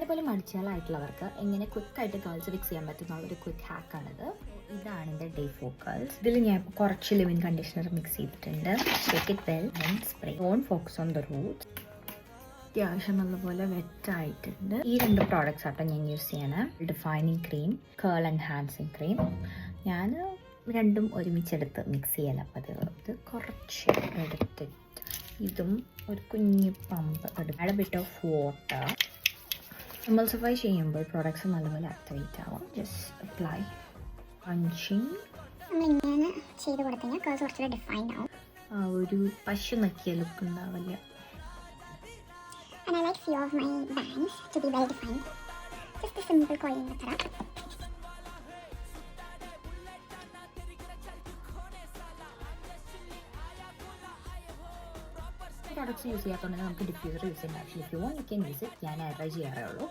എന്നെപ്പോലെ മടിച്ചാലായിട്ടുള്ളവർക്ക് എങ്ങനെ ക്വിക്കായിട്ട് curls fix ചെയ്യാൻ പറ്റുന്ന ഒരു ക്വിക്ക് ഹാക്കാണിത്. ഇതാണ് എൻ്റെ ഡേ 4 കേൾസ്. ഇതിൽ ഞാൻ കുറച്ച് ലിവിൻ കണ്ടീഷണർ മിക്സ് ചെയ്തിട്ടുണ്ട്. Shake it well and spray. Don't focus on the Roots. അത്യാവശ്യം നല്ലപോലെ വെറ്റായിട്ടുണ്ട്. ഈ 2 പ്രോഡക്റ്റ്സ് ആട്ടോ ഞാൻ യൂസ് ചെയ്യണേ. ഡിഫൈനിങ് ക്രീം, കേൾ എൻഹാൻസിങ് ക്രീം. ഞാൻ രണ്ടും ഒരുമിച്ചെടുത്ത് മിക്സ് ചെയ്യല പതിവ്. ഇത് കുറച്ച് എടുത്തിട്ട് ഇതും ഒരു കുഞ്ഞു pump add bit of water. Emulsify ചെയ്യുമ്പോൾ പ്രോഡക്ട്സ് നല്ലപോലെ ആക്ടിവേറ്റ് ആവും. Just apply punching. നമ്മളിങ്ങനെ ചെയ്ത് കൊടുത്തുകഴിഞ്ഞാൽ കേൾസ് കുറച്ചുകൂടെ ഡിഫൈൻഡ് ആവും. ആ ഒരു പശു നക്കിയ ലുക്ക് ഉണ്ടാവില്ല. And I like few of my bangs to be well defined. Just a simple coiling method. Products use ചെയ്യാത്തതുകൊണ്ട് നമുക്ക് ഡിഫ്യൂസർ യൂസ് ചെയ്യേണ്ട ആവശ്യമില്ല. If you want you can use it. ഞാൻ ട്രൈ ചെയ്യാറേ ഉള്ളൂ.